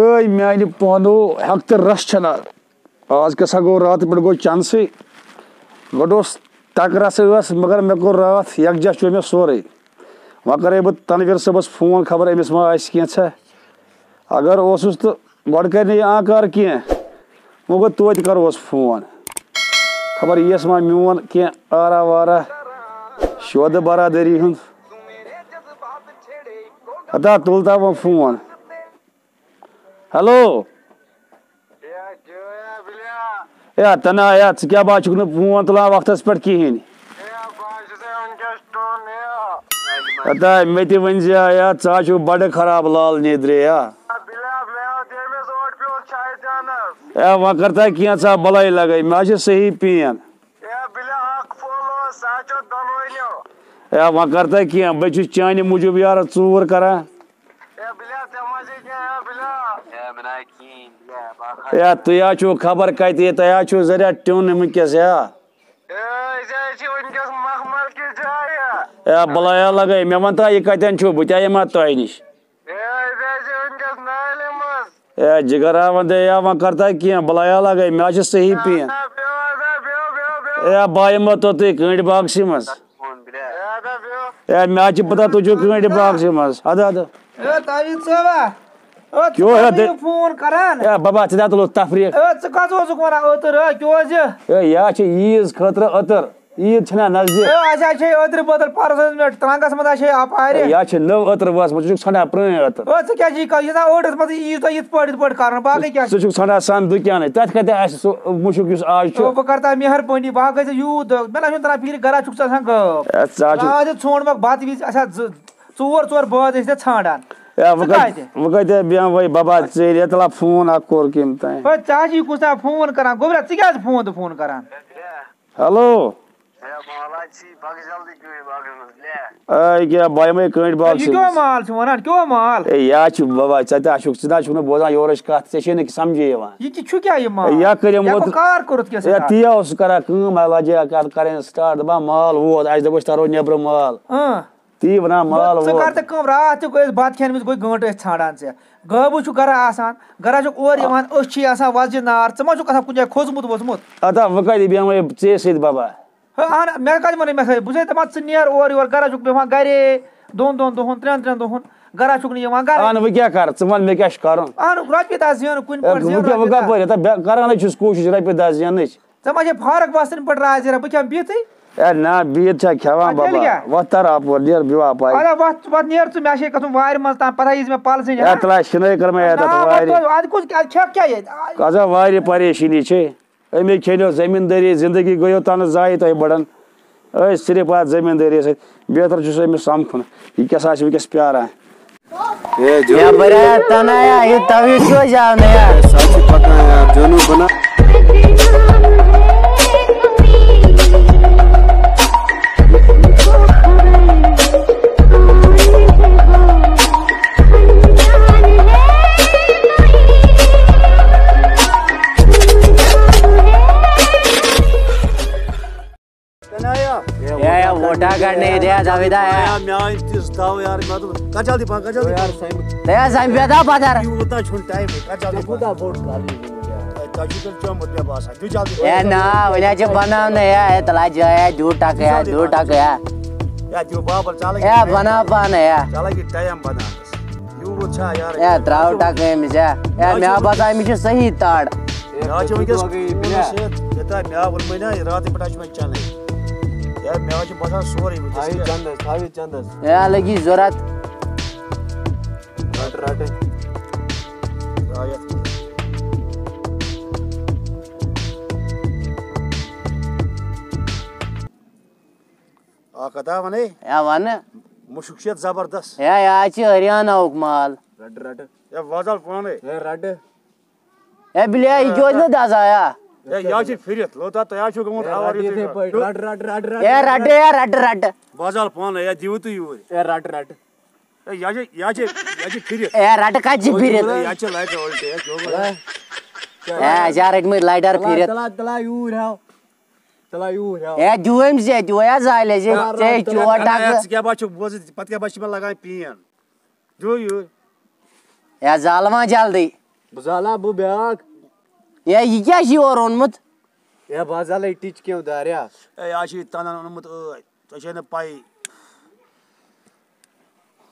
मानी पानो हक तो रस छना आज कसा गो रात पे गो चंद से गोस तक रस मगर मे कोर रात यकजा चो मे सोरे वह करे बह तनवीर सबस फोन खबर अमिस मा कैसा अगर ओसुस तो गो कर आकार कह वो गो तोत करोस फोन खबर यस मा मोन कह आरा वारा शोद बरादरी हूँ अता तुलता वो फोन हेलो या तना या क्या बात न फोन तुलान वक्त पे कहें अता मे वन या चा बड़ खराब लाल निद्रे या वह करता क्या चा बलाई लगे मे सही पेन या वह करता क्या बह चान मूजूब यार चूर करा या तुम खबर कत तुम जरिया ट्यून वनकस या बलाया लगे मे वन यह कतन बह मा तह नश जिगरा वन या वह करता क्या बलाया लगे मे सही पेन या बह यह तो तुम कंड बाग मज मे पता तुझ कंड बाग मज अद क्यों है फोन करान बाबा चा तुल तफरी यह ईज खतर अतर ईद छना नजदीक अतर बतर परस ट्रंकस मज अपार नव अतर वस षा प्रेन अतर ओटस मज ईद पे कर बाकी षा सन दुकान तथ कत मुशुक आज बह करता मेहरबानी बह गई यूत मे तरह फिर गरा गप छोड़ बत वज चोर चोर बद छाड़ान वह कह बाबा चल तला फोन कोर कम तान चाची कुछ फोन करान गोबरा क्या फोन करान हेलो क्या बह कंड बाग माल क्यों माल या बाबा चा बोजान योर कत ऐ समझे या ती करा लजा कर स्टार्ट दपा माल वोत आज दस तरो नबर माल ती वन माल कर रात बत खेन गई गंट छाड़ान गबू गरा गरा ओर वज नार मा कुछ खोजमुत वोसमुत अता वह कत बेम चे सत बाबा मे कत वन मे बह दपा नीर ओर योर गरा बेहान गरे दोन दोहन त्रेन त्रेन गरा अन वह क्या कर वन मे क्या कर रोपये दह जन कुन करान कोशिश रोपये दह जन मा फारक बस्तन पे राज बह क्या बिहत ना बीत खेवान बाबा वह तर आप निर बिवा पाए वत नेर छु मे कथुन वार मज तान पता इस मे पल से तला शिने कर मैं आज कुछ क्या क्या कजा वार परेशानी छे अमे खेलो जमींदारी जिंदगी गयो तन जाय तय बड़न सिर्फ आ जमींदारी से बेहतर छु अमे समखुन यह क्या वस प्यारा ये बरा तनाया ये तभी क्यों जाने यार सच पता यार जोनू बना वोटा करने दिया जावेदा है मैं इंतज थाव यार मैं तो का जल्दी यार साइम दया साइम बेदा बाजार उतना छुन टाइम का जल्दी खुदा वोट कर ताजुकल चो मुद्दे बास है जल्दी ए ना वने जे बनाव ने है तला जाय दूर टाक या या जो बाबल चला या बना पाने या चला की टाइम बना यू वो छा यार या त्राव टाक में जा या मैं बताई मुझे सही ताड़ या जो के ये मैं बोल मना रात पटाच में चले यार मैं आज बसा सोरी थावी चंदस या लगी जरूरत रट आयत आ कदा वने या वन मुशुकियत जबरदस्त या हरियाणा उक माल रट या वाजल पाने रट ए बिलिया जो न दाजाया या फिरत लोता तो या गमत आवार रट बाजाल पान या दिवत यूर रट या फिरत रट का जी फिरत या लाइट उल्टे क्यों जा रट में लाइटर फिरत तला यूर ए जुएम से जुया जाले जे चोटा क्या बात बोज पत क्या बात में लगा पियन जो यूर या जालमा जल्दी बुझाला बु ब्याक ये क्या छी और ओनमुत ये बाजाला टिच क्यों दारिया ए आशी तनन ओनमुत तो छे न पाई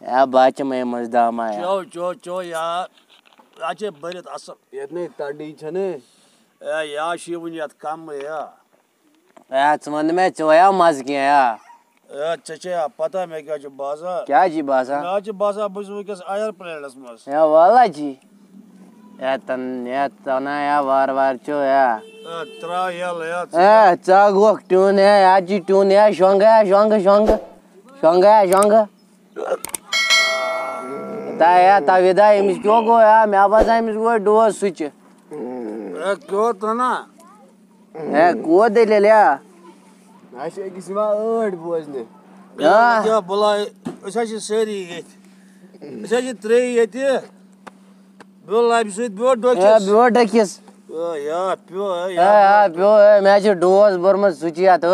या बाच में मजदामा या चो यार आचे बरित असल इतने तड़ी छने ए याशी वनियत कम या चमन में चोया मज किया या चचे पता मैं क्या जो बाजार क्या जी बासा मैं आज बाजार बुझू के आयर प्लेटस मस या वाला जी या तना या वार चो या त्रा या चागोक ट्यून है या जी ट्यून है शोंग ता या ताविदा इमिस क्यों गो या मैं बसा इमिस गो डोज स्विच क्यों तना को दे ले लिया आशे किसमा ओड बोजने क्या बोला ऐसा सेरी ये ऐसा त्रे ये बोला बिसुत बोड डोकिस डकिस या प्यो प्यो मैं डोज बर्म सुचिया तो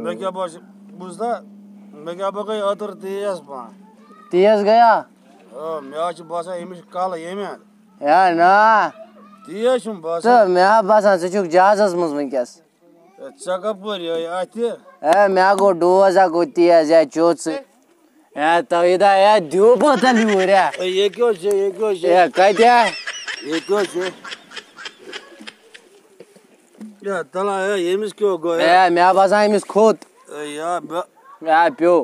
मैं क्या बस बुझदा मैं क्या बकै अतर तेज गया मैं आज बसा इमिस काल येमे या ना तेज छुम बस तो मैं बसा सुचुक जहाजस मज वंकस चकपर आते मैं गो डोज गो तेज या चोच या तविदा या दियो बदल हो रे ये क्यों छे या कत्या ये क्यों छे या तला येमिस क्यों गो या मैं बसा इमिस खोत या या प्यो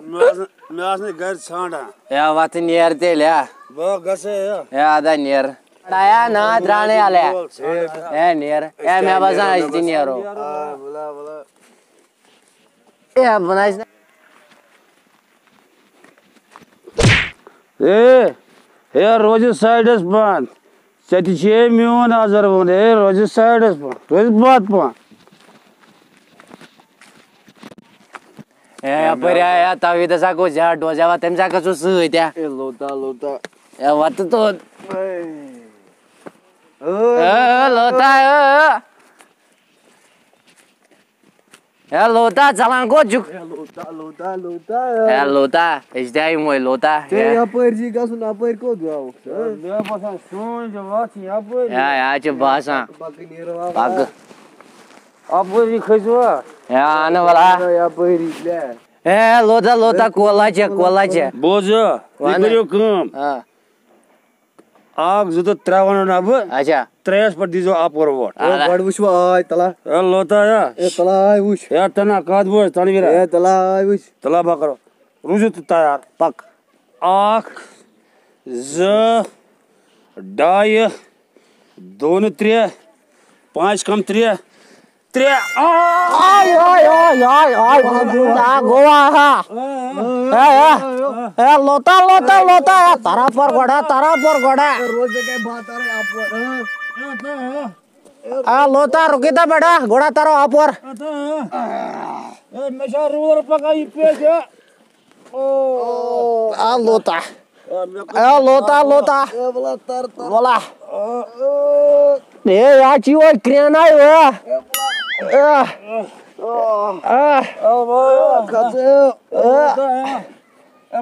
मैं आसने घर छांडा या वत नियर ते ले वो गसे या दा नियर या ना द्राने आले ए नियर या मैं बसा इस नियर हो बोला या बनाइस ए रोज साइडस बंद चति छे मियोन नजर वन ए रोज साइडस बंद रोज बात पा ए पर या तवी दसा को जा डोजावा तेम जा कसो सत्या ए लोता या वत तो लोता लोता चलान को जुक लोता इस दाई मोय लोता या पर जी का सुना पर को दुआओ मैं पसा सुन जो बात या पर या च बासा बाकी नेरवा पाग अब भी खजवा या आने वाला या पर ले ए लोता कोला चे बोझ करियो काम हां आग जुतो त्रावन अब अच्छा त्रेस पर दीजो आप और वोट बड़ वुछवा आय तला ए लोता या ए तला आय वुछ या तना काद बोझ तनवीरा ए तला आय वुछ तला बकरो रुजुत तैयार पक आख ज डाय दोन त्रे पांच कम त्रे त्रे आय गोवा हा ए लोता तारा पर गोड़ा रोज के बात अरे आप लोता रुकी था बेटा घोड़ा तारो आपर नशा रोर पकाई पे जे लोता बोला ये याची वो क्रेन आई वो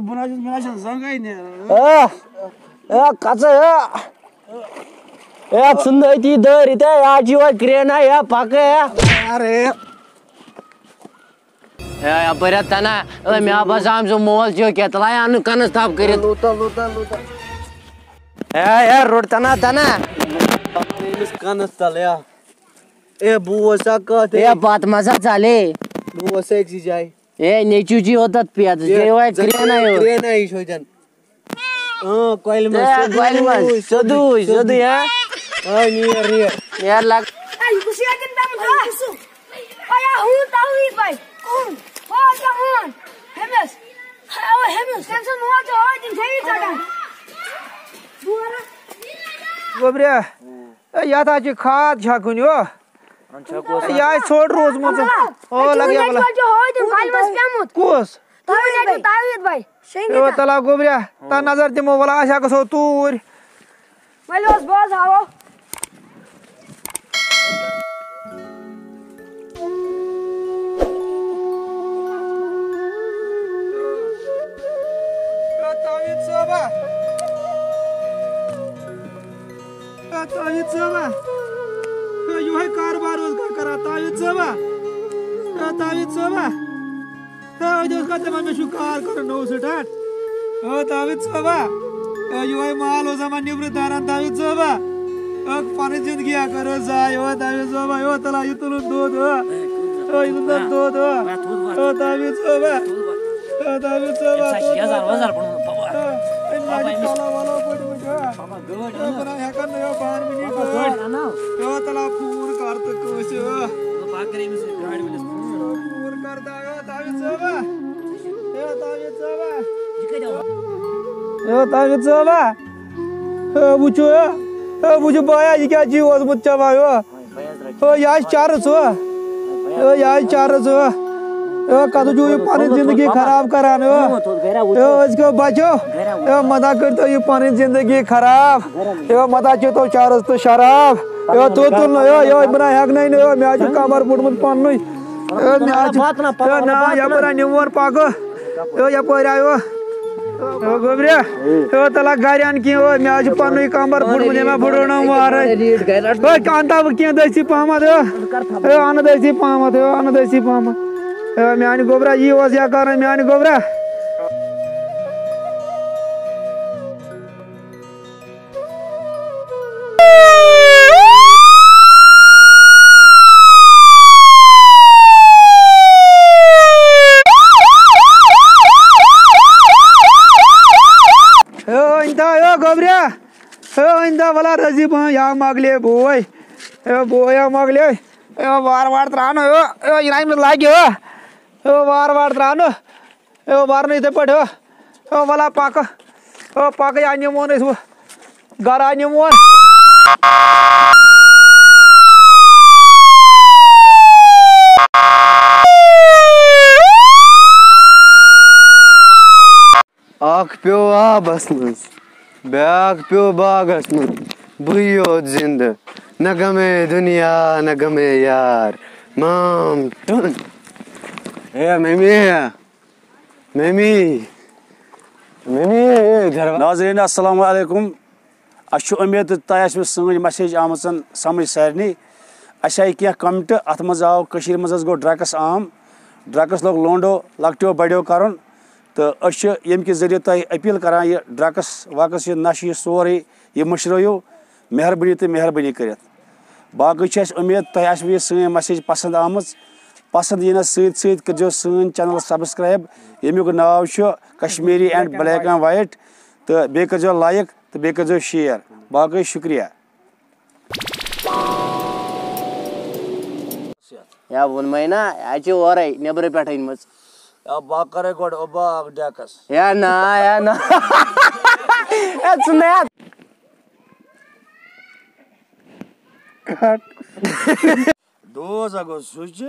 बुनाजन जंगाई ने कस सुंदर ती दर इथे याची वो क्रेन आई या पाके अरे या परत तना मैं बस आमचो मोल जो केतला अनु कनस ताप करित लोता ए रोड तना इस कानस तलया ए बुवसा का ते ए बात मजा चाले बुवसा एक चीज आहे ए नेचूची होतात पियात जे वाय क्रिया नाही क्रेन आहे शोजन कोइल में सदू या नियर लाग Ay, kusi akin ba mo? Ay, hun tawi bay. Hun. Ja, hun. Hemes. Hemes. Kanskje nå at jeg har din tøytagen. गोबऱ्या या ताची खात झाकून यो या छोड रोज मग हो लगे मला जो होय दिन काल मस प्यामूत कोस तावीत बाई यो तला गोबऱ्या ता नजर ते मोबाईल अशा कसो तूर मला बस आओ तावीत सोबा तावीद साहबा यो है कारोबार उसका करा तावीद साहबा तावीद साहबा उसका तमाम में शुकार करो नो स्टार्ट तावीद साहबा यो है माल हो जमा निब्र दारा तावीद साहबा पानी जिंदगी करो जाय हो तावीद साहबा यो तला युतुल दो युतुल दो तावीद साहबा तावीद साहबा तला फोन करत कोसे फोन करता तावीद साहबा तावीद साहबा बुझो बाया ये क्या जीव मुच्चा भायो यार चार कदू जो पानी जिंदगी खराब कराने इसको बचो मदा कर तो ये पानी जिंदगी खराब मदा चो तो चार तो शराब तो यो बना हेक नहीं मैं आज कमर बुड़मुत पान ना या बना निमोर पाको या पर आयो गोबरे तला गारियान की मैं आज पान कमर बुड़मुत मैं बुड़ना मार कांता की देसी पामत अन देसी पामत म्यान गोबरा ये या कर म्यान गोबरा गोबरिया वाला रजी या मागले बोय मागले वार त्राण इनाम लाग्यो वार त्राण वार नहीं पढ़ो वाला पाक या निमोन गरा निमोन अख प्यो आबस मज ब्याग प्यो बागस मज बुयो जिंद न गमे दुनिया न गमे यार माम टन ए मम्मी नाज़रीन अस्सलाम वालेकुम अच्छु उम्मीद तय सन मैसेज आम समझ सारे अस आई क्या कमेंट अत मज आव गो ड्रग्स आम ड्रग्स लोग लोंडो लकटो बड़ो कर तो यम कि जरिए तह अपील करान यह ड्रग्स वग्स यह नश यह सोरे यह मुशरो मेहरबानी तो मेहरबानी कर बाकी उम्मीद तह यह सन मैसेज पसंद आम पसंद यह सो सन चैनल सब्सक्राइब यमुक नाव Kashmiri and black and white तो बे कर लाइक तो बे कर शेयर बाकी शुक्रिया या वोन ना और नबर पे बा कर बाग डेकस या ना दोज गो सुच